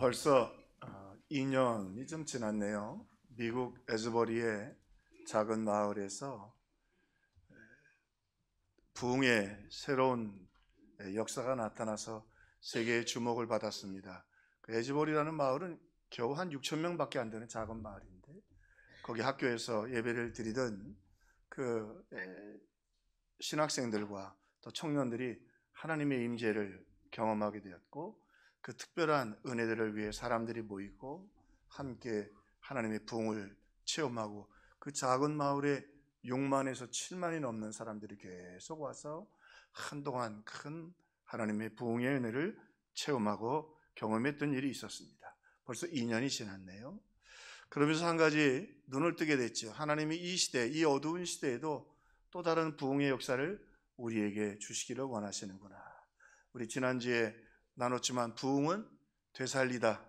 벌써 2년이 좀 지났네요. 미국 에즈버리의 작은 마을에서 부흥의 새로운 역사가 나타나서 세계의 주목을 받았습니다. 에즈버리라는 마을은 겨우 한 6천 명밖에 안 되는 작은 마을인데, 거기 학교에서 예배를 드리던 그 신학생들과 또 청년들이 하나님의 임재를 경험하게 되었고, 그 특별한 은혜들을 위해 사람들이 모이고 함께 하나님의 부흥을 체험하고, 그 작은 마을에 6만에서 7만이 넘는 사람들이 계속 와서 한동안 큰 하나님의 부흥의 은혜를 체험하고 경험했던 일이 있었습니다. 벌써 2년이 지났네요. 그러면서 한 가지 눈을 뜨게 됐죠. 하나님이 이 시대, 이 어두운 시대에도 또 다른 부흥의 역사를 우리에게 주시기를 원하시는구나. 우리 지난주에 나눴지만 부흥은 되살리다.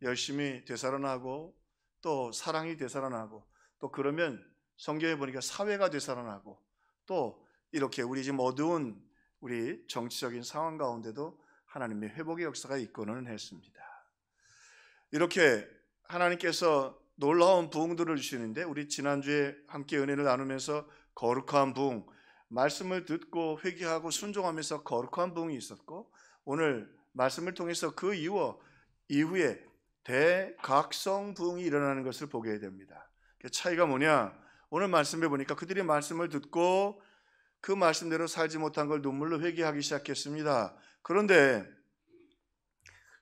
열심히 되살아나고 또 사랑이 되살아나고, 또 그러면 성경에 보니까 사회가 되살아나고, 또 이렇게 우리 지금 어두운 우리 정치적인 상황 가운데도 하나님의 회복의 역사가 있고는 했습니다. 이렇게 하나님께서 놀라운 부흥들을 주시는데, 우리 지난주에 함께 은혜를 나누면서 거룩한 부흥, 말씀을 듣고 회개하고 순종하면서 거룩한 부흥이 있었고, 오늘 말씀을 통해서 그 이후에 대각성 부흥이 일어나는 것을 보게 됩니다. 차이가 뭐냐? 오늘 말씀해 보니까 그들이 말씀을 듣고 그 말씀대로 살지 못한 걸 눈물로 회개하기 시작했습니다. 그런데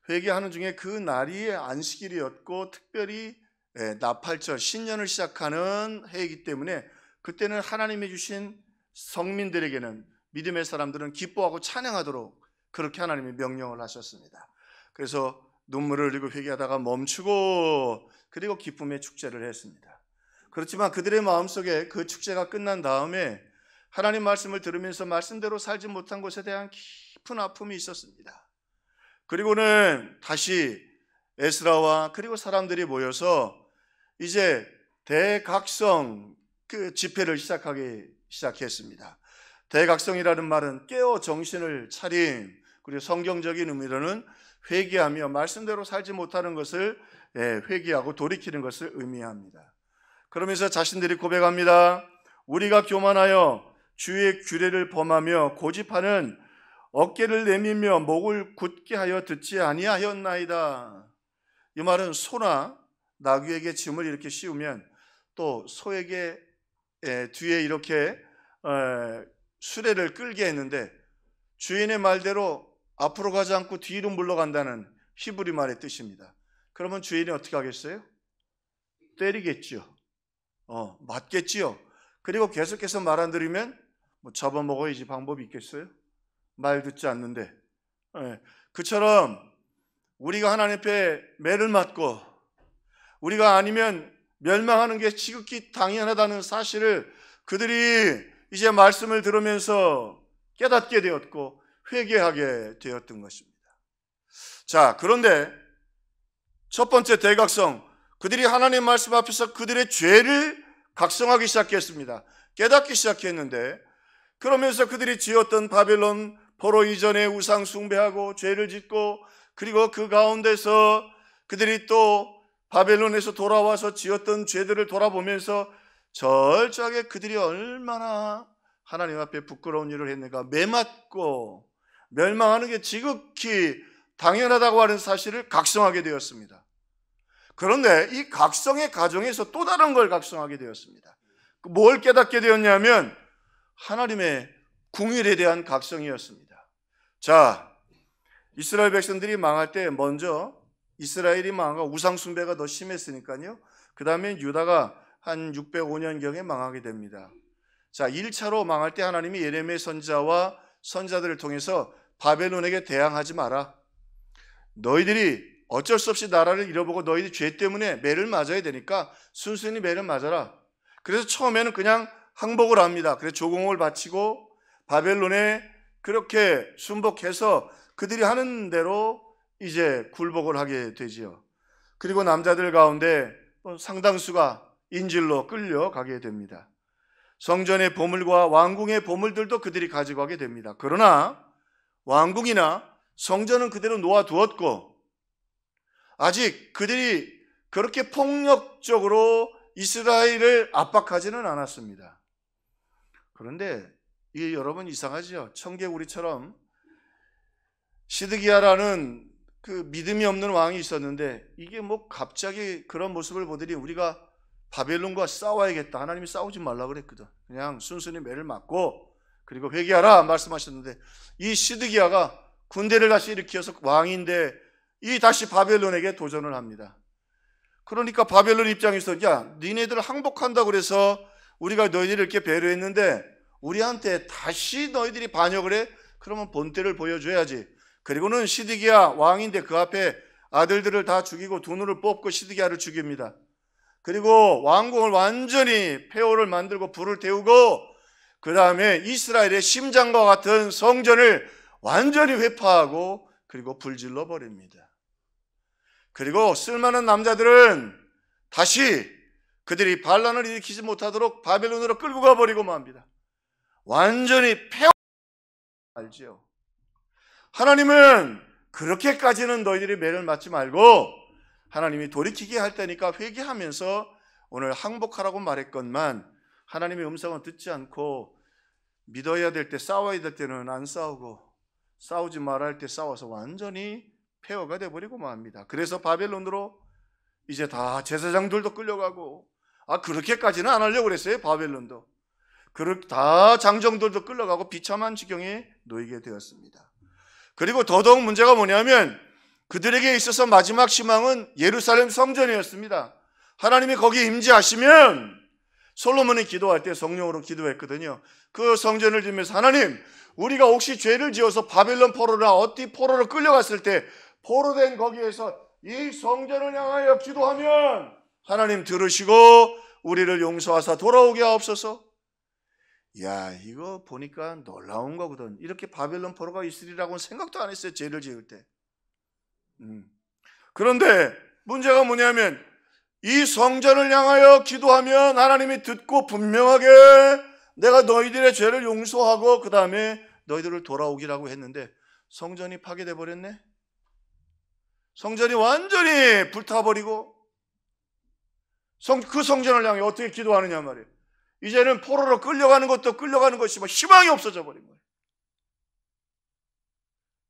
회개하는 중에 그 날이 안식일이었고, 특별히 나팔절 신년을 시작하는 해이기 때문에 그때는 하나님이 주신 성민들에게는, 믿음의 사람들은 기뻐하고 찬양하도록 그렇게 하나님이 명령을 하셨습니다. 그래서 눈물을 흘리고 회개하다가 멈추고, 그리고 기쁨의 축제를 했습니다. 그렇지만 그들의 마음속에 그 축제가 끝난 다음에 하나님 말씀을 들으면서 말씀대로 살지 못한 것에 대한 깊은 아픔이 있었습니다. 그리고는 다시 에스라와 그리고 사람들이 모여서 이제 대각성 그 집회를 시작했습니다. 대각성이라는 말은 깨어 정신을 차림, 그리고 성경적인 의미로는 회개하며 말씀대로 살지 못하는 것을 회개하고 돌이키는 것을 의미합니다. 그러면서 자신들이 고백합니다. 우리가 교만하여 주의 규례를 범하며 고집하는 어깨를 내밀며 목을 굳게 하여 듣지 아니하였나이다. 이 말은 소나 나귀에게 짐을 이렇게 씌우면 또 소에게 뒤에 이렇게 수레를 끌게 했는데, 주인의 말대로 앞으로 가지 않고 뒤로 물러간다는 히브리 말의 뜻입니다. 그러면 주인이 어떻게 하겠어요? 때리겠죠. 맞겠지요. 그리고 계속해서 말 안 들으면 잡아먹어야지 방법이 있겠어요? 말 듣지 않는데. 그처럼 우리가 하나님 앞에 매를 맞고 우리가 아니면 멸망하는 게 지극히 당연하다는 사실을 그들이 이제 말씀을 들으면서 깨닫게 되었고 회개하게 되었던 것입니다. 자, 그런데 첫 번째 대각성, 그들이 하나님 말씀 앞에서 그들의 죄를 각성하기 시작했습니다. 깨닫기 시작했는데, 그러면서 그들이 지었던 바벨론 포로 이전에 우상 숭배하고 죄를 짓고, 그리고 그 가운데서 그들이 또 바벨론에서 돌아와서 지었던 죄들을 돌아보면서 철저하게 그들이 얼마나 하나님 앞에 부끄러운 일을 했는가, 매맞고 멸망하는 게 지극히 당연하다고 하는 사실을 각성하게 되었습니다. 그런데 이 각성의 과정에서 또 다른 걸 각성하게 되었습니다. 뭘 깨닫게 되었냐면 하나님의 궁율에 대한 각성이었습니다. 자, 이스라엘 백성들이 망할 때 먼저 이스라엘이 망하고 우상 숭배가 더 심했으니까요. 그 다음에 유다가 한 605년경에 망하게 됩니다. 자, 1차로 망할 때 하나님이 예레미야 선지자와 선자들을 통해서 바벨론에게 대항하지 마라. 너희들이 어쩔 수 없이 나라를 잃어보고 너희들 죄 때문에 매를 맞아야 되니까 순순히 매를 맞아라. 그래서 처음에는 그냥 항복을 합니다. 그래서 조공을 바치고 바벨론에 그렇게 순복해서 그들이 하는 대로 이제 굴복을 하게 되지요. 그리고 남자들 가운데 상당수가 인질로 끌려가게 됩니다. 성전의 보물과 왕궁의 보물들도 그들이 가지고 가게 됩니다. 그러나 왕궁이나 성전은 그대로 놓아두었고 아직 그들이 그렇게 폭력적으로 이스라엘을 압박하지는 않았습니다. 그런데 이게 여러분 이상하죠? 청개구리처럼 시드기야라는 그 믿음이 없는 왕이 있었는데 이게 뭐 갑자기 그런 모습을 보더니 우리가 바벨론과 싸워야겠다. 하나님이 싸우지 말라 그랬거든. 그냥 순순히 매를 맞고 그리고 회개하라 말씀하셨는데 이 시드기야가 군대를 다시 일으켜서 왕인데 이 다시 바벨론에게 도전을 합니다. 그러니까 바벨론 입장에서 야 니네들 항복한다고 그래서 우리가 너희들을 이렇게 배려했는데 우리한테 다시 너희들이 반역을 해? 그러면 본때를 보여줘야지. 그리고는 시드기야 왕인데 그 앞에 아들들을 다 죽이고 두 눈을 뽑고 시드기야를 죽입니다. 그리고 왕궁을 완전히 폐허를 만들고 불을 태우고 그 다음에 이스라엘의 심장과 같은 성전을 완전히 회파하고 그리고 불질러 버립니다. 그리고 쓸만한 남자들은 다시 그들이 반란을 일으키지 못하도록 바벨론으로 끌고 가버리고 맙니다. 완전히 폐허 알지요. 하나님은 그렇게까지는 너희들이 매를 맞지 말고 하나님이 돌이키게 할 때니까 회개하면서 오늘 항복하라고 말했건만 하나님의 음성은 듣지 않고 믿어야 될 때 싸워야 될 때는 안 싸우고 싸우지 말아야 할 때 싸워서 완전히 폐허가 돼버리고 맙니다. 그래서 바벨론으로 이제 다 제사장들도 끌려가고 그렇게까지는 안 하려고 그랬어요. 바벨론도 다 장정들도 끌려가고 비참한 지경에 놓이게 되었습니다. 그리고 더더욱 문제가 뭐냐면 그들에게 있어서 마지막 희망은 예루살렘 성전이었습니다. 하나님이 거기에 임재하시면 솔로몬이 기도할 때 성령으로 기도했거든요. 그 성전을 지으면서 하나님 우리가 혹시 죄를 지어서 바벨론 포로나 어디 포로로 끌려갔을 때 포로된 거기에서 이 성전을 향하여 기도하면 하나님 들으시고 우리를 용서하사 돌아오게 하옵소서. 야 이거 보니까 놀라운 거거든. 이렇게 바벨론 포로가 있으리라고는 생각도 안 했어요. 죄를 지을 때. 그런데 문제가 뭐냐면 이 성전을 향하여 기도하면 하나님이 듣고 분명하게 내가 너희들의 죄를 용서하고 그 다음에 너희들을 돌아오기라고 했는데 성전이 파괴돼 버렸네. 성전이 완전히 불타버리고 그 성전을 향해 어떻게 기도하느냐 말이에요. 이제는 포로로 끌려가는 것도 끌려가는 것이 희망이 없어져 버린 거예요.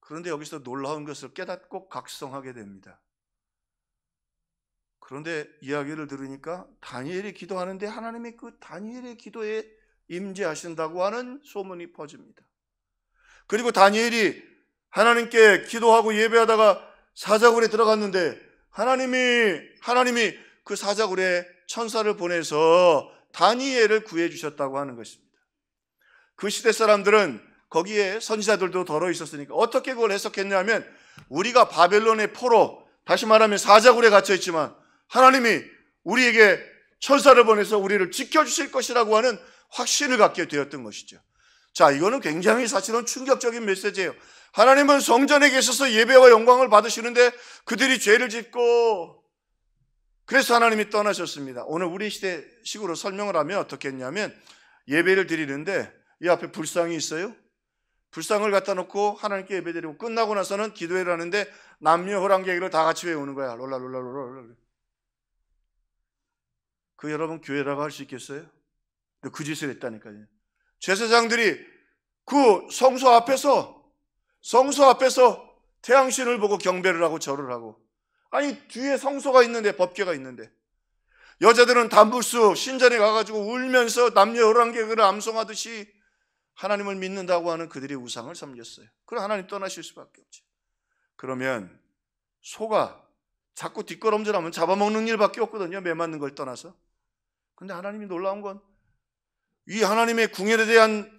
그런데 여기서 놀라운 것을 깨닫고 각성하게 됩니다. 그런데 이야기를 들으니까 다니엘이 기도하는데 하나님이 그 다니엘의 기도에 임재하신다고 하는 소문이 퍼집니다. 그리고 다니엘이 하나님께 기도하고 예배하다가 사자굴에 들어갔는데 하나님이 그 사자굴에 천사를 보내서 다니엘을 구해 주셨다고 하는 것입니다. 그 시대 사람들은 거기에 선지자들도 덜어 있었으니까 어떻게 그걸 해석했냐면 우리가 바벨론의 포로 다시 말하면 사자굴에 갇혀 있지만 하나님이 우리에게 천사를 보내서 우리를 지켜주실 것이라고 하는 확신을 갖게 되었던 것이죠. 자, 이거는 굉장히 사실은 충격적인 메시지예요. 하나님은 성전에 계셔서 예배와 영광을 받으시는데 그들이 죄를 짓고 그래서 하나님이 떠나셨습니다. 오늘 우리 시대식으로 설명을 하면 어떻게 했냐면 예배를 드리는데 이 앞에 불상이 있어요. 불상을 갖다 놓고 하나님께 예배 드리고 끝나고 나서는 기도회를 하는데 남녀 호랑객을 다 같이 외우는 거야. 롤라롤라롤라. 그 여러분 교회라고 할 수 있겠어요? 그 짓을 했다니까요. 제사장들이 그 성소 앞에서 태양신을 보고 경배를 하고 절을 하고 아니 뒤에 성소가 있는데 법궤가 있는데 여자들은 단부스 신전에 가가지고 울면서 남녀 호랑객을 암송하듯이 하나님을 믿는다고 하는 그들의 우상을 섬겼어요. 그럼 하나님 떠나실 수밖에 없죠. 그러면 소가 자꾸 뒷걸음질하면 잡아먹는 일밖에 없거든요. 매 맞는 걸 떠나서. 근데 하나님이 놀라운 건 이 하나님의 궁예에 대한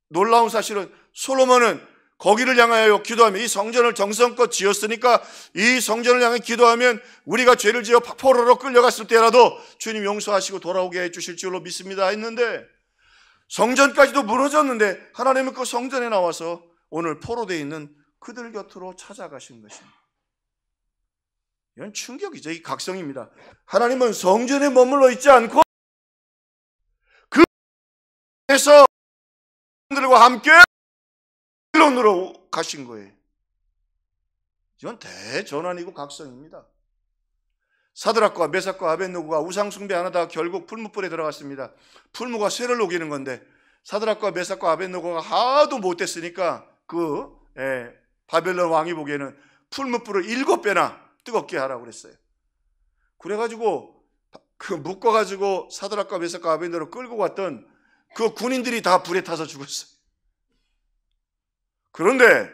놀라운 사실은 솔로몬은 거기를 향하여 기도하면 이 성전을 정성껏 지었으니까 이 성전을 향해 기도하면 우리가 죄를 지어 포로로 끌려갔을 때라도 주님 용서하시고 돌아오게 해주실 줄로 믿습니다 했는데 성전까지도 무너졌는데 하나님은 그 성전에 나와서 오늘 포로되어 있는 그들 곁으로 찾아가신 것입니다. 이건 충격이죠. 이 각성입니다. 하나님은 성전에 머물러 있지 않고 그에서 들과 함께 바벨론으로 가신 거예요. 이건 대전환이고 각성입니다. 사드락과 메삭과 아벳느고가 우상 숭배 안 하다가 결국 풀무불에 들어갔습니다. 풀무가 쇠를 녹이는 건데 사드락과 메삭과 아벳느고가 하도 못됐으니까 바벨론 왕이 보기에는 풀무불을 7배나 뜨겁게 하라고 그랬어요. 그래가지고 묶어가지고 사드락과 메삭과 아벳느고를 끌고 갔던 그 군인들이 다 불에 타서 죽었어요. 그런데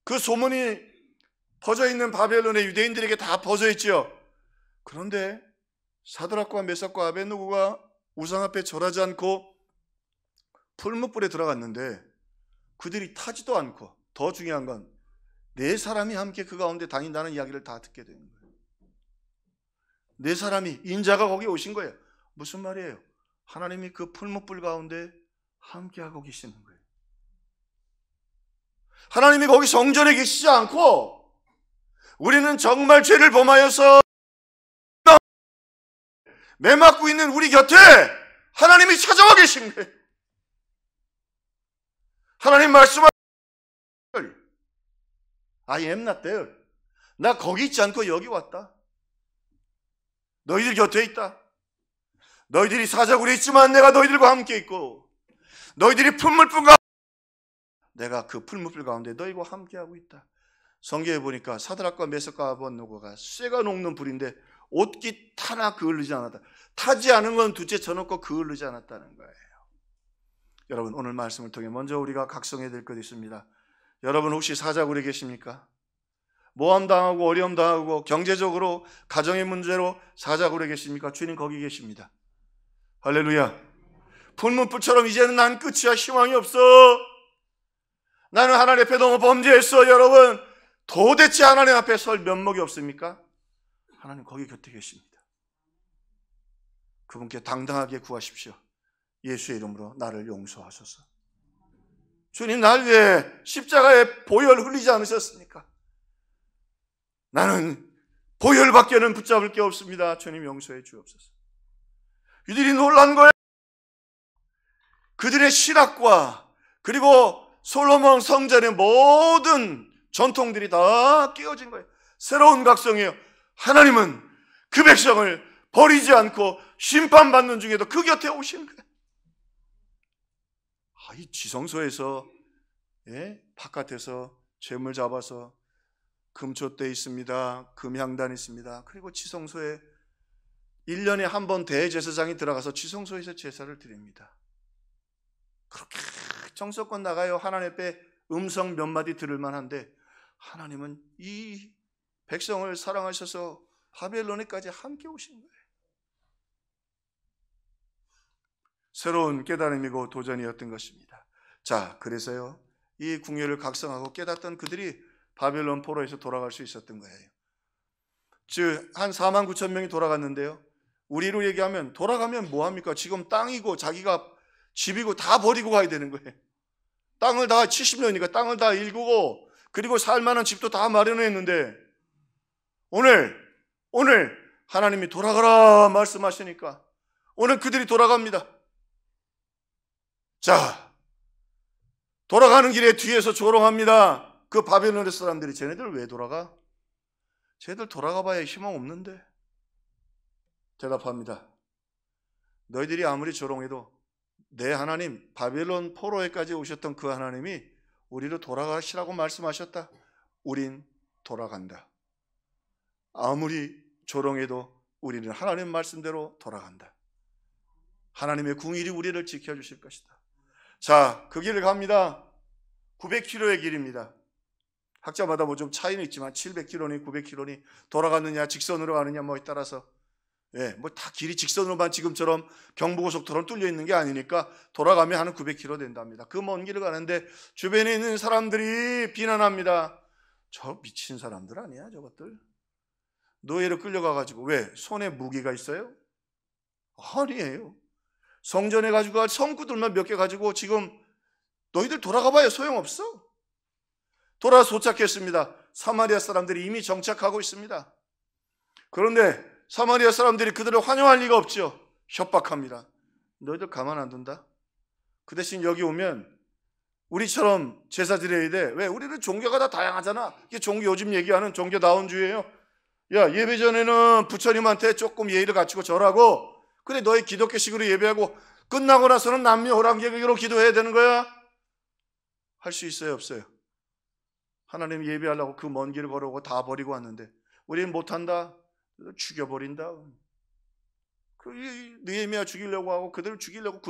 그 소문이 퍼져 있는 바벨론의 유대인들에게 다 퍼져 있죠. 그런데 사드락과 메삭과 아벳느고가 우상 앞에 절하지 않고 풀무불에 들어갔는데 그들이 타지도 않고, 더 중요한 건 4사람이 함께 그 가운데 다닌다는 이야기를 다 듣게 되는 거예요. 4사람이, 인자가 거기 오신 거예요. 무슨 말이에요? 하나님이 그 풀무불 가운데 함께 하고 계시는 거예요. 하나님이 거기 성전에 계시지 않고 우리는 정말 죄를 범하여서 매맞고 있는 우리 곁에 하나님이 찾아와 계신 거예요. 하나님 말씀을 I am not there. 나 거기 있지 않고 여기 왔다. 너희들 곁에 있다. 너희들이 사자굴에 있지만 내가 너희들과 함께 있고, 너희들이 풀무불 가운데 내가 그 풀무불 가운데 너희와 함께하고 있다. 성경에 보니까 사드락과 메삭과 아벳느고가 쇠가 녹는 불인데 옷깃 타나 그을르지 않았다. 타지 않은 건 둘째 쳐놓고 그을르지 않았다는 거예요. 여러분, 오늘 말씀을 통해 먼저 우리가 각성해야 될 것이 있습니다. 여러분 혹시 사자굴에 계십니까? 모함당하고 어려움당하고 경제적으로 가정의 문제로 사자굴에 계십니까? 주님 거기 계십니다. 할렐루야. 풀무불처럼 이제는 난 끝이야, 희망이 없어, 나는 하나님 앞에 너무 범죄했어. 여러분, 도대체 하나님 앞에 설 면목이 없습니까? 하나님 거기 곁에 계십니다. 그분께 당당하게 구하십시오. 예수의 이름으로 나를 용서하소서. 주님, 날 위해 십자가에 보혈 흘리지 않으셨습니까? 나는 보혈밖에는 붙잡을 게 없습니다. 주님 용서해 주옵소서. 이들이 놀란 거예요. 그들의 신학과 그리고 솔로몬 성전의 모든 전통들이 다 깨어진 거예요. 새로운 각성이에요. 하나님은 그 백성을 버리지 않고 심판받는 중에도 그 곁에 오시는 거예요. 이 지성소에서, 바깥에서 재물 잡아서 금촛대 있습니다. 금향단 있습니다. 그리고 지성소에 1년에 한 번 대제사장이 들어가서 지성소에서 제사를 드립니다. 그렇게 정성껏 나가요. 하나님 앞에 음성 몇 마디 들을 만한데 하나님은 이 백성을 사랑하셔서 바벨론에까지 함께 오신 거예요. 새로운 깨달음이고 도전이었던 것입니다. 자, 그래서요, 이 궁예를 각성하고 깨닫던 그들이 바벨론 포로에서 돌아갈 수 있었던 거예요. 즉 한 4만 9천 명이 돌아갔는데요, 우리로 얘기하면 돌아가면 뭐합니까? 지금 땅이고 자기가 집이고 다 버리고 가야 되는 거예요. 땅을 다 70년이니까 땅을 다 일구고 그리고 살만한 집도 다 마련했는데 오늘 하나님이 돌아가라 말씀하시니까 오늘 그들이 돌아갑니다. 자, 돌아가는 길에 뒤에서 조롱합니다. 그 바벨론의 사람들이 쟤네들 왜 돌아가? 쟤들 돌아가 봐야 희망 없는데. 대답합니다. 너희들이 아무리 조롱해도 내 하나님, 바벨론 포로에까지 오셨던 그 하나님이 우리로 돌아가시라고 말씀하셨다. 우린 돌아간다. 아무리 조롱해도 우리는 하나님 말씀대로 돌아간다. 하나님의 궁일이 우리를 지켜주실 것이다. 자, 그 길을 갑니다. 900km의 길입니다. 학자마다 뭐 좀 차이는 있지만 700km니 900km니 돌아갔느냐 직선으로 가느냐 뭐에 따라서 뭐 다 길이 직선으로만 지금처럼 경부고속도로는 뚫려 있는 게 아니니까 돌아가면 한 900km 된답니다. 그 먼 길을 가는데 주변에 있는 사람들이 비난합니다. 저 미친 사람들 아니야 저것들. 노예로 끌려가가지고 왜? 손에 무기가 있어요? 아니에요. 성전에 가지고 갈 성구들만 몇 개 가지고 지금 너희들 돌아가 봐요 소용없어. 돌아서 도착했습니다. 사마리아 사람들이 이미 정착하고 있습니다. 그런데 사마리아 사람들이 그들을 환영할 리가 없죠. 협박합니다. 너희들 가만 안 둔다. 그 대신 여기 오면 우리처럼 제사 드려야 돼. 왜? 우리는 종교가 다 다양하잖아. 이게 종교 요즘 얘기하는 종교다운주의예요. 야, 예배 전에는 부처님한테 조금 예의를 갖추고 절하고, 그래 너희 기독교식으로 예배하고 끝나고 나서는 남녀 호랑객으로 기도해야 되는 거야? 할 수 있어요, 없어요? 하나님 예배하려고 그 먼 길을 걸어오고 다 버리고 왔는데 우리는 못한다? 죽여버린다. 그 느헤미야 죽이려고 하고 그들을 죽이려고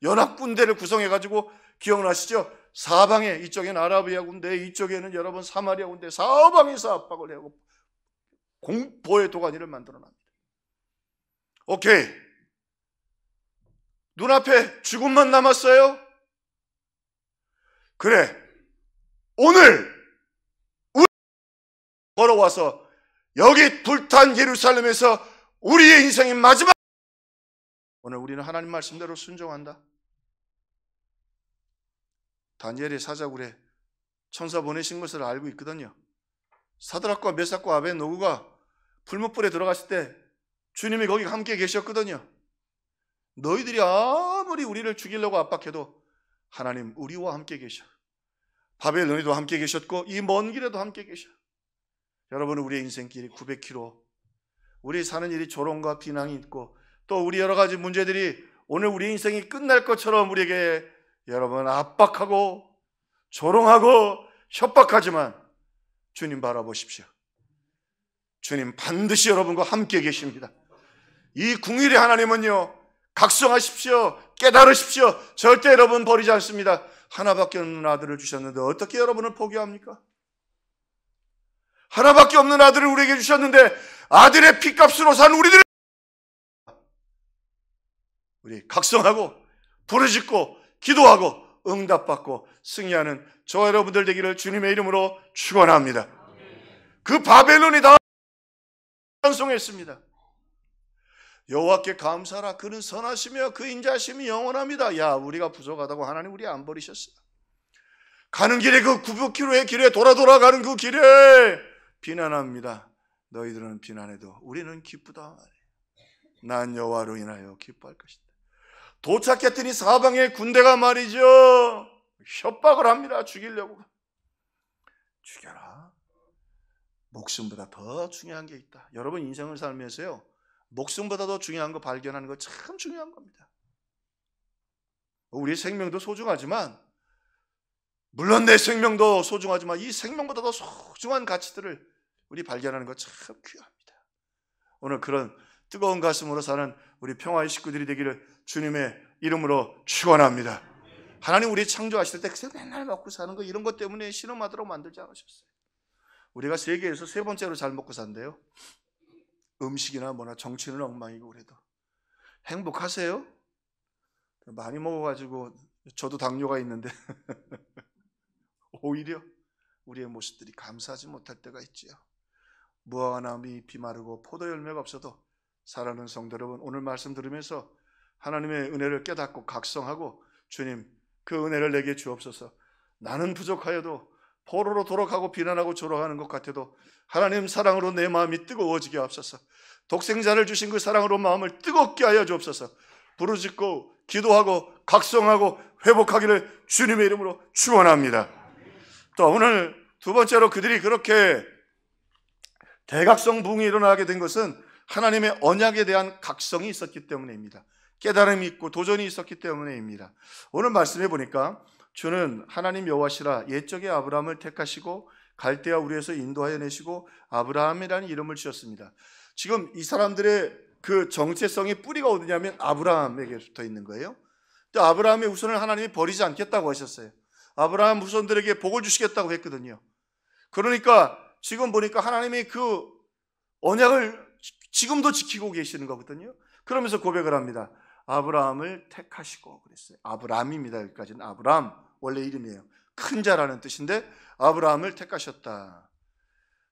연합군대를 구성해가지고, 기억나시죠? 사방에, 이쪽에는 아라비아 군대, 이쪽에는 여러분 사마리아 군대, 사방에서 압박을 하고 공포의 도가니를 만들어납니다. 오케이, 눈앞에 죽음만 남았어요? 그래, 오늘 걸어와서 여기 불탄 예루살렘에서 우리의 인생의 마지막, 오늘 우리는 하나님 말씀대로 순종한다. 다니엘의 사자굴에 천사 보내신 것을 알고 있거든요. 사드락과 메삭과 아벤노고가 불못불에 들어갔을 때 주님이 거기 함께 계셨거든요. 너희들이 아무리 우리를 죽이려고 압박해도 하나님 우리와 함께 계셔. 바벨론에도 함께 계셨고 이 먼 길에도 함께 계셔. 여러분, 우리의 인생길이 900km, 우리 사는 일이 조롱과 비난이 있고 또 우리 여러 가지 문제들이 오늘 우리 인생이 끝날 것처럼 우리에게 여러분 압박하고 조롱하고 협박하지만 주님 바라보십시오. 주님 반드시 여러분과 함께 계십니다. 이 궁일의 하나님은요, 각성하십시오. 깨달으십시오. 절대 여러분 버리지 않습니다. 하나밖에 없는 아들을 주셨는데 어떻게 여러분을 포기합니까? 하나밖에 없는 아들을 우리에게 주셨는데 아들의 피값으로 산 우리 각성하고 부르짖고 기도하고 응답받고 승리하는 저와 여러분들 되기를 주님의 이름으로 축원합니다. 그 바벨론이 다 찬송했습니다. 여호와께 감사하라. 그는 선하시며 그 인자하심이 영원합니다. 야, 우리가 부족하다고 하나님 우리 안 버리셨어요. 가는 길에 그 900km의 길에 돌아가는 그 길에 비난합니다. 너희들은 비난해도 우리는 기쁘다. 난 여호와로 인하여 기뻐할 것이다. 도착했더니 사방에 군대가 말이죠, 협박을 합니다. 죽이려고. 죽여라. 목숨보다 더 중요한 게 있다. 여러분 인생을 살면서요, 목숨보다 더 중요한 거 발견하는 거 참 중요한 겁니다. 우리의 생명도 소중하지만, 물론 내 생명도 소중하지만 이 생명보다 더 소중한 가치들을 우리 발견하는 거 참 귀합니다. 오늘 그런 뜨거운 가슴으로 사는 우리 평화의 식구들이 되기를 주님의 이름으로 축원합니다. 하나님 우리 창조하실 때 맨날 먹고 사는 거 이런 것 때문에 신음하도록 만들지 않으셨어요. 우리가 세계에서 세 번째로 잘 먹고 산대요. 음식이나 뭐나 정치는 엉망이고 그래도 행복하세요? 많이 먹어가지고 저도 당뇨가 있는데 오히려 우리의 모습들이 감사하지 못할 때가 있지요. 무화과 나무이 비마르고 포도 열매가 없어도 사랑하는 성도 여러분, 오늘 말씀 들으면서 하나님의 은혜를 깨닫고 각성하고, 주님 그 은혜를 내게 주옵소서. 나는 부족하여도 포로로 돌아가고 비난하고 조롱하는 것 같아도 하나님 사랑으로 내 마음이 뜨거워지게 하옵소서. 독생자를 주신 그 사랑으로 마음을 뜨겁게 하여 주옵소서. 부르짖고 기도하고 각성하고 회복하기를 주님의 이름으로 축원합니다. 또 오늘 두 번째로 그들이 그렇게 대각성 부흥이 일어나게 된 것은 하나님의 언약에 대한 각성이 있었기 때문입니다. 깨달음이 있고 도전이 있었기 때문입니다. 오늘 말씀해 보니까 주는 하나님 여호와시라 옛적에 아브라함을 택하시고 갈대아 우르에서 인도하여 내시고 아브라함이라는 이름을 주셨습니다. 지금 이 사람들의 그 정체성의 뿌리가 어디냐면 아브라함에게 붙어 있는 거예요. 또 아브라함의 후손을 하나님이 버리지 않겠다고 하셨어요. 아브라함 후손들에게 복을 주시겠다고 했거든요. 그러니까 지금 보니까 하나님이 그 언약을 지금도 지키고 계시는 거거든요. 그러면서 고백을 합니다. 아브라함을 택하시고 그랬어요. 아브람입니다. 여기까지는 아브람 원래 이름이에요. 큰 자라는 뜻인데 아브라함을 택하셨다.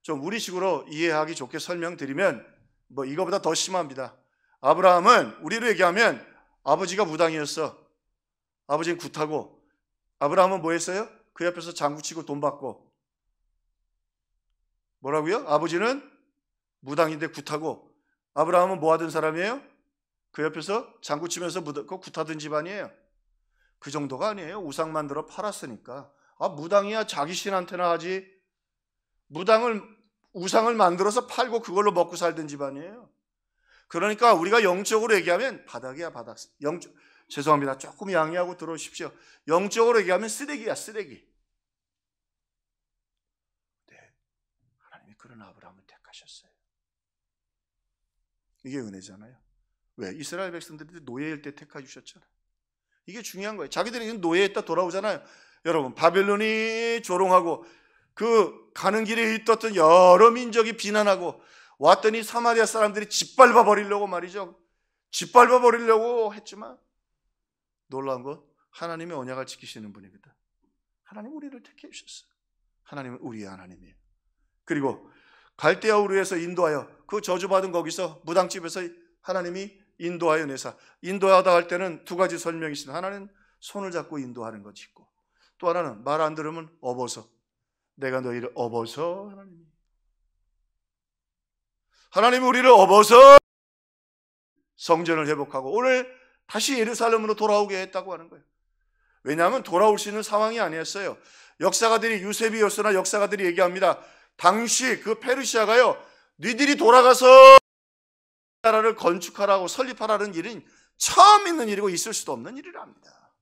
좀 우리식으로 이해하기 좋게 설명드리면 뭐 이거보다 더 심합니다. 아브라함은 우리로 얘기하면 아버지가 무당이었어. 아버지는 굿하고, 아브라함은 뭐 했어요? 그 옆에서 장구치고 돈 받고. 뭐라고요? 아버지는 무당인데 굿하고, 아브라함은 뭐 하던 사람이에요? 그 옆에서 장구치면서 굿하던 집안이에요. 그 정도가 아니에요. 우상 만들어 팔았으니까. 아, 무당이야 자기 신한테나 하지. 무당을 우상을 만들어서 팔고 그걸로 먹고 살던 집안이에요. 그러니까 우리가 영적으로 얘기하면 바닥이야, 바닥. 죄송합니다. 조금 양해하고 들어오십시오. 영적으로 얘기하면 쓰레기야, 쓰레기. 네, 하나님이 그런 아브라함을 택하셨어요. 이게 은혜잖아요. 왜? 이스라엘 백성들이 노예일 때 택하주셨잖아요. 이게 중요한 거예요. 자기들이 노예했다 돌아오잖아요. 여러분, 바벨론이 조롱하고 그 가는 길에 있었던 여러 민족이 비난하고 왔더니 사마리아 사람들이 짓밟아 버리려고 말이죠. 짓밟아 버리려고 했지만 놀라운 건 하나님의 언약을 지키시는 분이거든. 하나님 우리를 택해 주셨어요. 하나님은 우리의 하나님이에요. 그리고 갈대아 우르에서 인도하여 그 저주받은 거기서 무당집에서 하나님이 인도하여 내사. 인도하다 할 때는 두 가지 설명이 있습니다. 하나는 손을 잡고 인도하는 것이 있고 또 하나는 말 안 들으면 업어서 내가 너희를 업어서 하나님이 우리를 업어서 성전을 회복하고 오늘 다시 예루살렘으로 돌아오게 했다고 하는 거예요. 왜냐하면 돌아올 수 있는 상황이 아니었어요. 역사가들이 유세비요스나 역사가들이 얘기합니다. 당시 그 페르시아가요, 니들이 돌아가서 나라를 건축하라고 설립하라는 일은 처음 있는 일이고 있을 수도 없는 일이랍니다.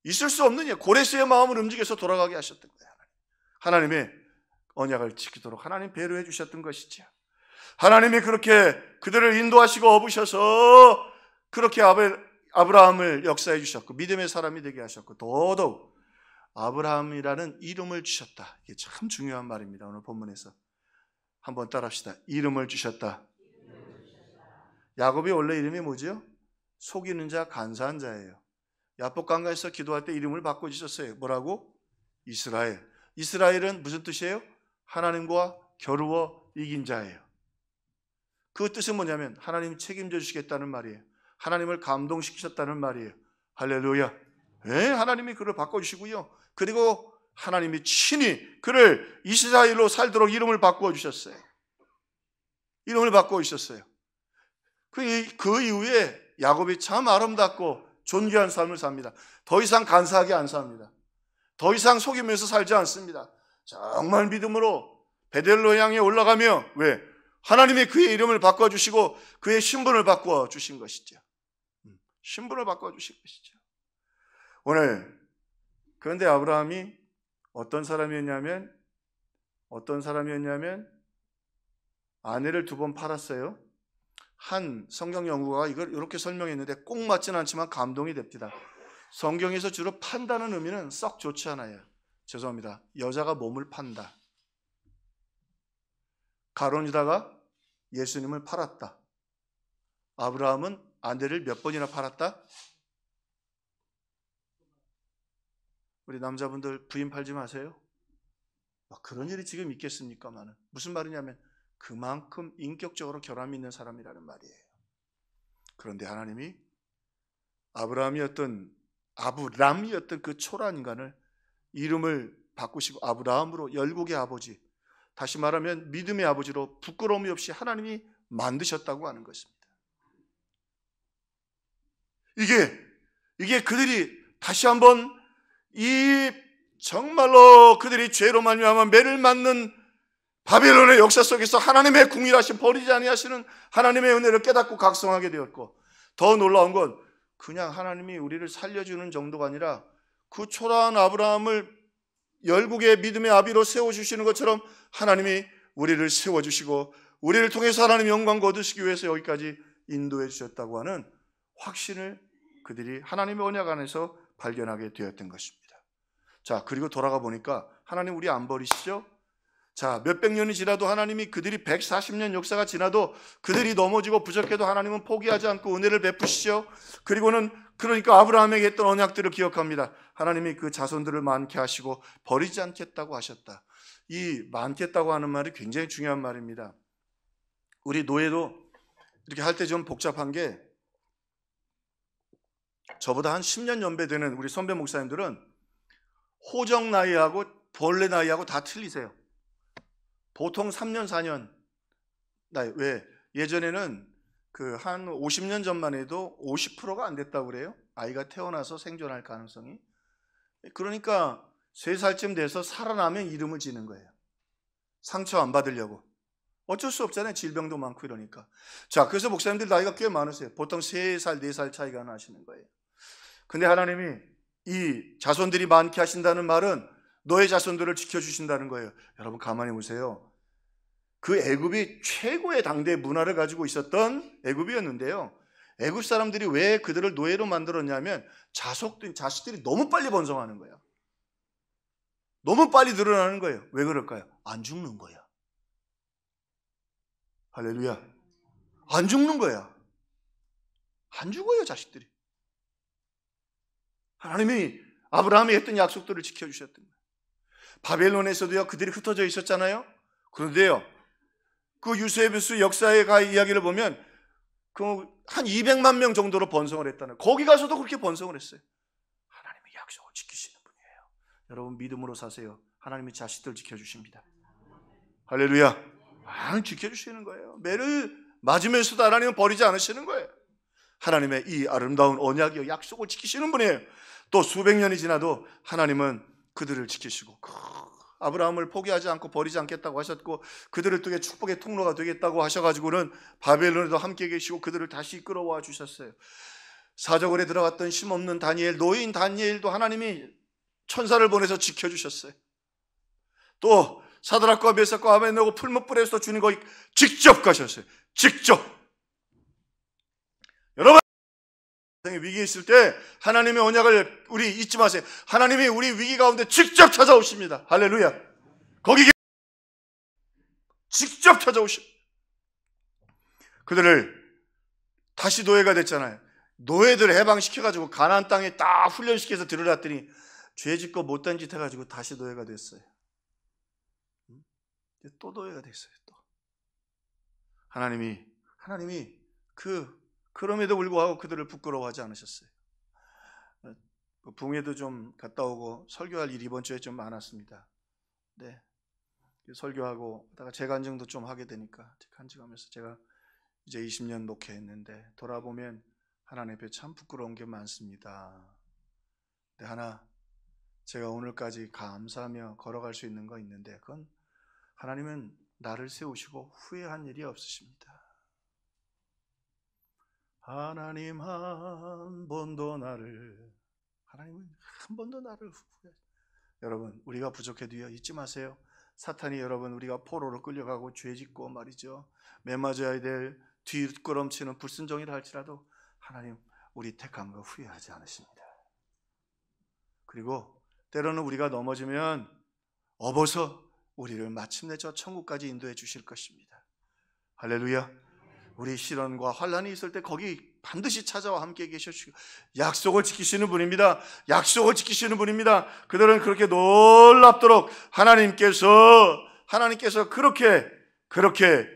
있을 수 없는 일. 고레스의 마음을 움직여서 돌아가게 하셨던 거예요. 하나님의 언약을 지키도록 하나님 배려해 주셨던 것이죠. 하나님이 그렇게 그들을 인도하시고 업으셔서 그렇게 아브라함을 역사해 주셨고 믿음의 사람이 되게 하셨고 더더욱 아브라함이라는 이름을 주셨다. 이게 참 중요한 말입니다. 오늘 본문에서 한번 따라합시다. 이름을 주셨다. 야곱이 원래 이름이 뭐죠? 속이는 자, 간사한 자예요. 야복 강가에서 기도할 때 이름을 바꿔주셨어요. 뭐라고? 이스라엘. 이스라엘은 무슨 뜻이에요? 하나님과 겨루어 이긴 자예요. 그 뜻은 뭐냐면 하나님 책임져 주시겠다는 말이에요. 하나님을 감동시키셨다는 말이에요. 할렐루야. 네, 하나님이 그를 바꿔주시고요. 그리고 하나님이 친히 그를 이스라엘로 살도록 이름을 바꾸어 주셨어요. 이름을 바꾸어 주셨어요. 그 이후에 야곱이 참 아름답고 존귀한 삶을 삽니다. 더 이상 간사하게 안 삽니다. 더 이상 속이면서 살지 않습니다. 정말 믿음으로 베델로 향해 올라가며 왜? 하나님이 그의 이름을 바꿔주시고 그의 신분을 바꿔주신 것이죠. 신분을 바꿔주신 것이죠. 오늘 그런데 아브라함이 어떤 사람이었냐면 아내를 2번 팔았어요. 한 성경 연구가가 이걸 이렇게 설명했는데 꼭 맞지는 않지만 감동이 됩니다. 성경에서 주로 판다는 의미는 썩 좋지 않아요. 죄송합니다. 여자가 몸을 판다. 가론유다가 예수님을 팔았다. 아브라함은 아내를 몇 번이나 팔았다? 우리 남자분들 부인 팔지 마세요. 그런 일이 지금 있겠습니까만은. 무슨 말이냐면 그만큼 인격적으로 결함이 있는 사람이라는 말이에요. 그런데 하나님이 아브람이었던 그 초라한 인간을 이름을 바꾸시고 아브라함으로 열국의 아버지, 다시 말하면 믿음의 아버지로 부끄러움이 없이 하나님이 만드셨다고 하는 것입니다. 이게 그들이 다시 한번 이 정말로 그들이 죄로 말미암아 매를 맞는 바벨론의 역사 속에서 하나님의 궁일하신 버리지 아니하시는 하나님의 은혜를 깨닫고 각성하게 되었고, 더 놀라운 건 그냥 하나님이 우리를 살려주는 정도가 아니라 그 초라한 아브라함을 열국의 믿음의 아비로 세워주시는 것처럼 하나님이 우리를 세워주시고 우리를 통해서 하나님 영광 거두시기 위해서 여기까지 인도해 주셨다고 하는 확신을 그들이 하나님의 언약 안에서 발견하게 되었던 것입니다. 자, 그리고 돌아가 보니까 하나님 우리 안 버리시죠? 자, 몇백 년이 지나도 하나님이 그들이 140년 역사가 지나도 그들이 넘어지고 부족해도 하나님은 포기하지 않고 은혜를 베푸시죠. 그러니까 아브라함에게 했던 언약들을 기억합니다. 하나님이 그 자손들을 많게 하시고 버리지 않겠다고 하셨다. 이 많겠다고 하는 말이 굉장히 중요한 말입니다. 우리 노예도 이렇게 할 때 좀 복잡한 게, 저보다 한 10년 연배 되는 우리 선배 목사님들은 호적 나이하고 본래 나이하고 다 틀리세요. 보통 3년, 4년 나이. 왜? 예전에는 그 한 50년 전만 해도 50%가 안 됐다고 그래요. 아이가 태어나서 생존할 가능성이. 그러니까 3살쯤 돼서 살아나면 이름을 지는 거예요. 상처 안 받으려고. 어쩔 수 없잖아요. 질병도 많고 이러니까. 자, 그래서 목사님들 나이가 꽤 많으세요. 보통 3살, 4살 차이가 나시는 거예요. 근데 하나님이 이 자손들이 많게 하신다는 말은 너의 자손들을 지켜주신다는 거예요. 여러분 가만히 보세요. 그 애굽이 최고의 당대 문화를 가지고 있었던 애굽이었는데요. 애굽 사람들이 왜 그들을 노예로 만들었냐면 자식들이 너무 빨리 번성하는 거예요. 너무 빨리 늘어나는 거예요. 왜 그럴까요? 안 죽는 거야. 할렐루야. 안 죽는 거야. 안 죽어요, 자식들이. 하나님이 아브라함이 했던 약속들을 지켜주셨던 거예요. 바벨론에서도요, 그들이 흩어져 있었잖아요. 그런데요, 그 유세베스 역사의 이야기를 보면 한 200만 명 정도로 번성을 했다는, 거기 가서도 그렇게 번성을 했어요. 하나님이 약속을 지키시는 분이에요. 여러분 믿음으로 사세요. 하나님이 자식들 지켜주십니다. 할렐루야. 하나님 지켜주시는 거예요. 매를 맞으면서도 하나님은 버리지 않으시는 거예요. 하나님의 이 아름다운 언약이요, 약속을 지키시는 분이에요. 또 수백 년이 지나도 하나님은 그들을 지키시고, 아브라함을 포기하지 않고 버리지 않겠다고 하셨고, 그들을 통해 축복의 통로가 되겠다고 하셔가지고는 바벨론에도 함께 계시고 그들을 다시 끌어와 주셨어요. 사저골에 들어갔던 힘없는 다니엘, 노인 다니엘도 하나님이 천사를 보내서 지켜주셨어요. 또 사드락과 메삭과 아벤노고 풀무불에서 주님 거기 직접 가셨어요. 직접. 여러분 위기에 있을 때 하나님의 언약을 우리 잊지 마세요. 하나님이 우리 위기 가운데 직접 찾아오십니다. 할렐루야. 거기 직접 찾아오십니다. 그들을 다시 노예가 됐잖아요. 노예들 해방시켜가지고 가나안 땅에 딱 훈련시켜서 들여놨더니 죄짓고 못된 짓 해가지고 다시 노예가 됐어요. 또 노예가 됐어요. 또 하나님이 그럼에도 불구하고 그들을 부끄러워하지 않으셨어요. 붕에도 좀 갔다 오고 설교할 일이 이번 주에 좀 많았습니다. 네, 설교하고 다가 재간증도 좀 하게 되니까 간증하면서 제가 이제 20년 목회했는데 돌아보면 하나님 앞에 참 부끄러운 게 많습니다. 근데 하나 제가 오늘까지 감사하며 걸어갈 수 있는 거 있는데, 그건 하나님은 나를 세우시고 후회한 일이 없으십니다. 하나님 한 번도 하나님은 한 번도 나를 후회하지. 여러분 우리가 부족해도요, 잊지 마세요. 사탄이 여러분 우리가 포로로 끌려가고 죄짓고 말이죠, 매맞아야 될 뒷걸음치는 불순종이라 할지라도 하나님 우리 택한 거 후회하지 않으십니다. 그리고 때로는 우리가 넘어지면 업어서 우리를 마침내 저 천국까지 인도해 주실 것입니다. 할렐루야. 우리 시련과 환난이 있을 때 거기 반드시 찾아와 함께 계셔주시고 약속을 지키시는 분입니다. 약속을 지키시는 분입니다. 그들은 그렇게 놀랍도록 하나님께서 그렇게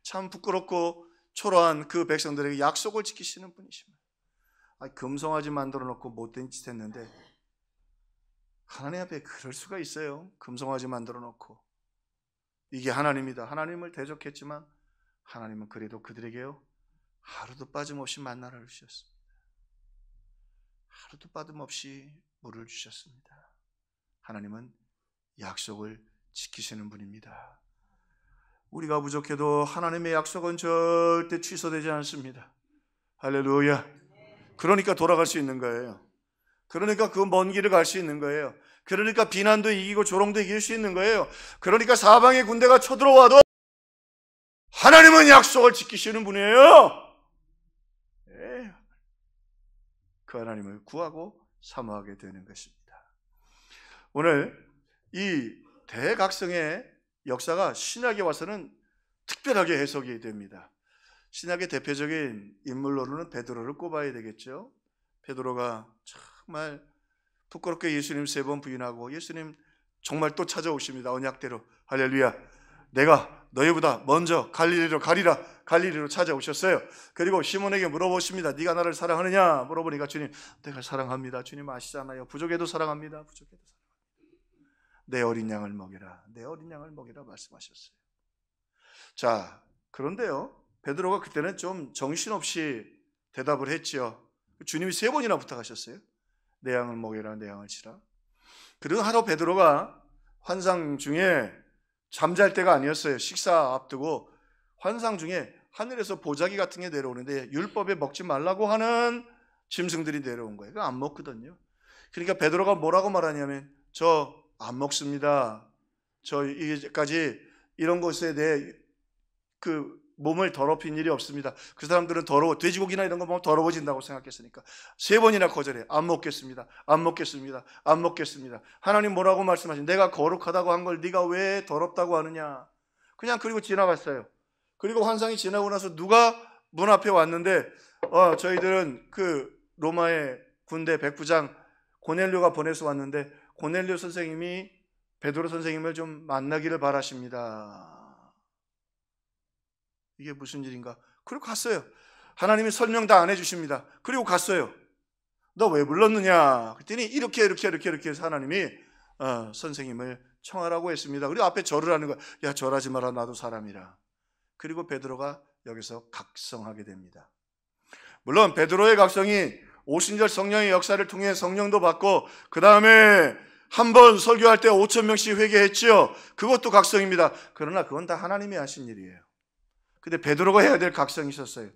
참 부끄럽고 초라한 그 백성들에게 약속을 지키시는 분이십니다. 금송아지 만들어 놓고 못된 짓 했는데 하나님 앞에 그럴 수가 있어요. 금송아지 만들어 놓고. 이게 하나님이다. 하나님을 대적했지만 하나님은 그래도 그들에게요, 하루도 빠짐없이 만나를 주셨습니다. 하루도 빠짐없이 물을 주셨습니다. 하나님은 약속을 지키시는 분입니다. 우리가 부족해도 하나님의 약속은 절대 취소되지 않습니다. 할렐루야. 그러니까 돌아갈 수 있는 거예요. 그러니까 그 먼 길을 갈 수 있는 거예요. 그러니까 비난도 이기고 조롱도 이길 수 있는 거예요. 그러니까 사방의 군대가 쳐들어와도 하나님은 약속을 지키시는 분이에요. 그 하나님을 구하고 사모하게 되는 것입니다. 오늘 이 대각성의 역사가 신약에 와서는 특별하게 해석이 됩니다. 신약의 대표적인 인물로는 베드로를 꼽아야 되겠죠. 베드로가 정말 부끄럽게 예수님 3번 부인하고 예수님 정말 또 찾아오십니다. 언약대로. 할렐루야. 내가 너희보다 먼저 갈릴리로 가리라. 갈릴리로 찾아오셨어요. 그리고 시몬에게 물어보십니다. 네가 나를 사랑하느냐? 물어보니까 주님, 내가 사랑합니다. 주님 아시잖아요. 부족해도 사랑합니다. 부족해도 사랑합니다. 내 어린 양을 먹이라. 내 어린 양을 먹이라 말씀하셨어요. 자, 그런데요, 베드로가 그때는 좀 정신없이 대답을 했죠. 주님이 3번이나 부탁하셨어요. 내 양을 먹여라, 내 양을 치라. 그리고 하루 베드로가 환상 중에 잠잘 때가 아니었어요. 식사 앞두고 환상 중에 하늘에서 보자기 같은 게 내려오는데 율법에 먹지 말라고 하는 짐승들이 내려온 거예요. 그거 안 먹거든요. 그러니까 베드로가 뭐라고 말하냐면 저 안 먹습니다. 저 이제까지 이런 것에 대해 그 몸을 더럽힌 일이 없습니다. 그 사람들은 더러워, 돼지고기나 이런 거 보면 더러워진다고 생각했으니까 3번이나 거절해. 안 먹겠습니다. 안 먹겠습니다. 안 먹겠습니다. 하나님 뭐라고 말씀하신? 내가 거룩하다고 한 걸 네가 왜 더럽다고 하느냐? 그냥 그리고 지나갔어요. 그리고 환상이 지나고 나서 누가 문 앞에 왔는데 저희들은 그 로마의 군대 백부장 고넬료가 보내서 왔는데 고넬료 선생님이 베드로 선생님을 좀 만나기를 바라십니다. 이게 무슨 일인가? 그리고 갔어요. 하나님이 설명 다 안 해주십니다. 그리고 갔어요. 너 왜 불렀느냐? 그랬더니 이렇게 해서 하나님이 선생님을 청하라고 했습니다. 그리고 앞에 절을 하는 거야. 야, 절하지 마라. 나도 사람이라. 그리고 베드로가 여기서 각성하게 됩니다. 물론 베드로의 각성이 오순절 성령의 역사를 통해 성령도 받고 그 다음에 한 번 설교할 때 5,000명씩 회개했죠. 그것도 각성입니다. 그러나 그건 다 하나님이 하신 일이에요. 근데 베드로가 해야 될 각성이 있었어요.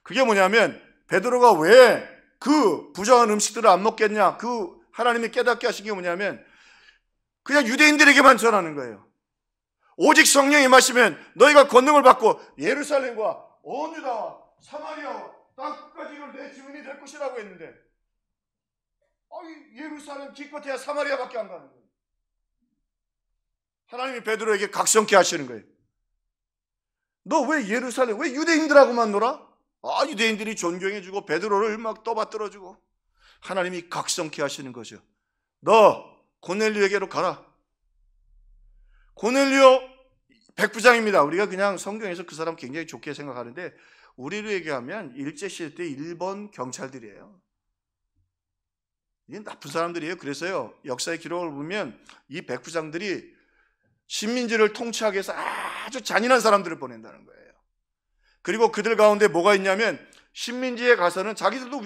그게 뭐냐면 베드로가 왜 그 부정한 음식들을 안 먹겠냐? 그 하나님이 깨닫게 하신 게 뭐냐면 그냥 유대인들에게만 전하는 거예요. 오직 성령이 임하시면 너희가 권능을 받고 예루살렘과 온 유다와 사마리아와 땅 끝까지 이걸 내 증인이 될 것이라고 했는데 예루살렘 기껏해야 사마리아밖에 안 가는 거예요. 하나님이 베드로에게 각성케 하시는 거예요. 너 왜 예루살렘, 왜 유대인들하고만 놀아? 유대인들이 존경해주고 베드로를 막 떠받들어주고 하나님이 각성케 하시는 거죠. 너 고넬료에게로 가라. 고넬료 백부장입니다. 우리가 그냥 성경에서 그 사람 굉장히 좋게 생각하는데 우리로 얘기하면 일제시대 때 일본 경찰들이에요. 이게 나쁜 사람들이에요. 그래서요, 역사의 기록을 보면 이 백부장들이 식민지를 통치하기 위해서 아주 잔인한 사람들을 보낸다는 거예요. 그리고 그들 가운데 뭐가 있냐면 식민지에 가서는 자기들도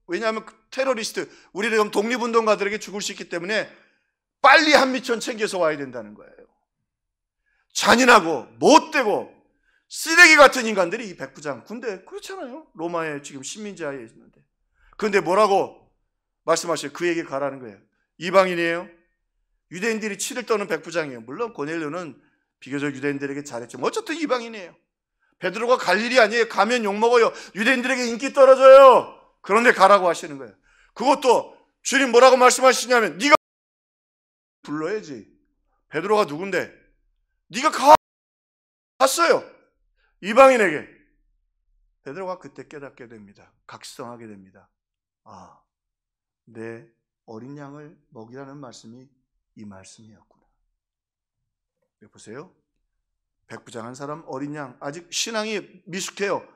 왜냐하면 테러리스트, 우리를 독립운동가들에게 죽을 수 있기 때문에 빨리 한미천 챙겨서 와야 된다는 거예요. 잔인하고 못되고 쓰레기 같은 인간들이 이 백부장 군대 그렇잖아요. 로마의 지금 식민지하에 있는데. 그런데 뭐라고 말씀하셔요? 그에게 가라는 거예요. 이방인이에요. 유대인들이 치를 떠는 백부장이에요. 물론 고넬료는 비교적 유대인들에게 잘했지만 어쨌든 이방인이에요. 베드로가 갈 일이 아니에요. 가면 욕먹어요. 유대인들에게 인기 떨어져요. 그런데 가라고 하시는 거예요. 그것도 주님 뭐라고 말씀하시냐면 네가 불러야지. 베드로가 누군데? 네가 갔어요. 이방인에게. 베드로가 그때 깨닫게 됩니다. 각성하게 됩니다. 내 어린 양을 먹이라는 말씀이 이 말씀이었구나. 보세요. 백부장 한 사람 어린 양, 아직 신앙이 미숙해요.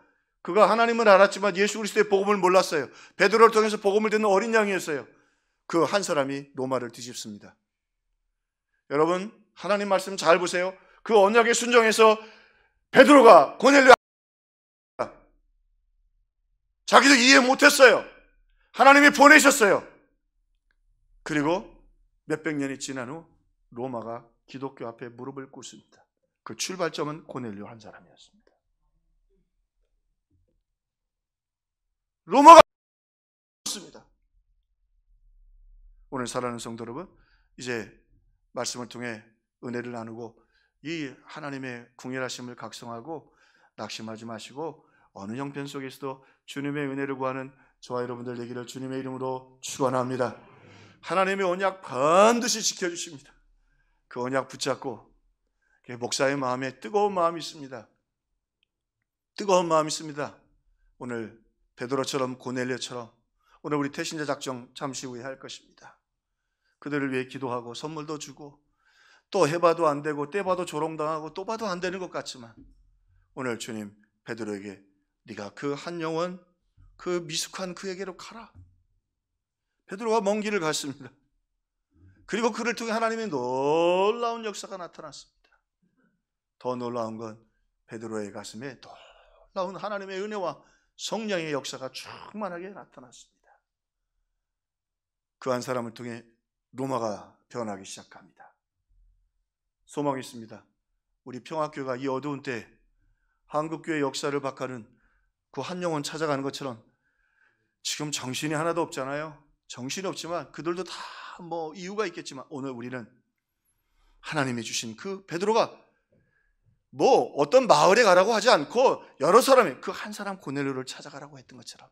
그가 하나님을 알았지만 예수 그리스도의 복음을 몰랐어요. 베드로를 통해서 복음을 듣는 어린 양이었어요. 그 한 사람이 로마를 뒤집습니다. 여러분, 하나님 말씀 잘 보세요. 그 언약에 순종해서 베드로가 고넬료 자기도 이해 못했어요. 하나님이 보내셨어요. 그리고 몇백 년이 지난 후 로마가 기독교 앞에 무릎을 꿇습니다. 그 출발점은 고넬료 한 사람이었습니다. 로마가 꿇습니다. 오늘 사랑하는 성도 여러분, 이제 말씀을 통해 은혜를 나누고 이 하나님의 궁일하심을 각성하고 낙심하지 마시고 어느 형편 속에서도 주님의 은혜를 구하는 저와 여러분들 되기를 주님의 이름으로 축원합니다. 하나님의 언약 반드시 지켜주십니다. 그 언약 붙잡고 목사의 마음에 뜨거운 마음이 있습니다. 뜨거운 마음이 있습니다. 오늘 베드로처럼 고넬료처럼 오늘 우리 태신자 작정 잠시 후에 할 것입니다. 그들을 위해 기도하고 선물도 주고 또 해봐도 안 되고 떼봐도 조롱당하고 또 봐도 안 되는 것 같지만 오늘 주님 베드로에게 네가 그 한 영혼 그 미숙한 그에게로 가라. 베드로가 먼 길을 갔습니다. 그리고 그를 통해 하나님의 놀라운 역사가 나타났습니다. 더 놀라운 건 베드로의 가슴에 놀라운 하나님의 은혜와 성령의 역사가 충만하게 나타났습니다. 그 한 사람을 통해 로마가 변하기 시작합니다. 소망이 있습니다. 우리 평화교회가 이 어두운 때 한국교회 역사를 바꾸는 그 한 영혼 찾아가는 것처럼 지금 정신이 하나도 없잖아요. 정신이 없지만 그들도 다 뭐 이유가 있겠지만 오늘 우리는 하나님이 주신 그 베드로가 뭐 어떤 마을에 가라고 하지 않고 여러 사람이 그 한 사람 고넬료를 찾아가라고 했던 것처럼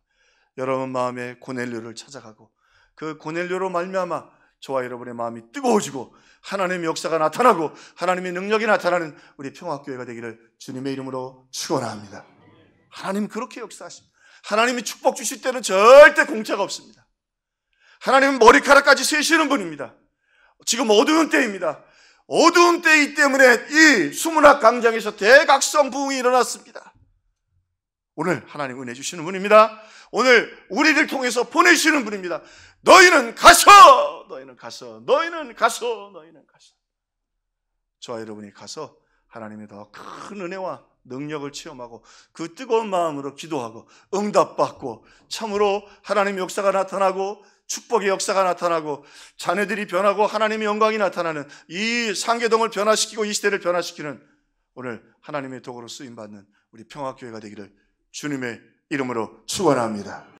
여러분 마음에 고넬료를 찾아가고 그 고넬료로 말미암아 저와 여러분의 마음이 뜨거워지고 하나님의 역사가 나타나고 하나님의 능력이 나타나는 우리 평화교회가 되기를 주님의 이름으로 축원합니다. 하나님 그렇게 역사하십니다. 하나님이 축복 주실 때는 절대 공짜가 없습니다. 하나님은 머리카락까지 세시는 분입니다. 지금 어두운 때입니다. 어두운 때이기 때문에 이 수문학 광장에서 대각성 부흥이 일어났습니다. 오늘 하나님 은혜 주시는 분입니다. 오늘 우리를 통해서 보내시는 분입니다. 너희는 가서, 너희는 가서, 너희는 가서, 너희는 가서. 저와 여러분이 가서 하나님의 더 큰 은혜와 능력을 체험하고 그 뜨거운 마음으로 기도하고 응답받고 참으로 하나님의 역사가 나타나고 축복의 역사가 나타나고 자녀들이 변하고 하나님의 영광이 나타나는 이 상계동을 변화시키고 이 시대를 변화시키는 오늘 하나님의 도구로 쓰임받는 우리 평화교회가 되기를 주님의 이름으로 축원합니다.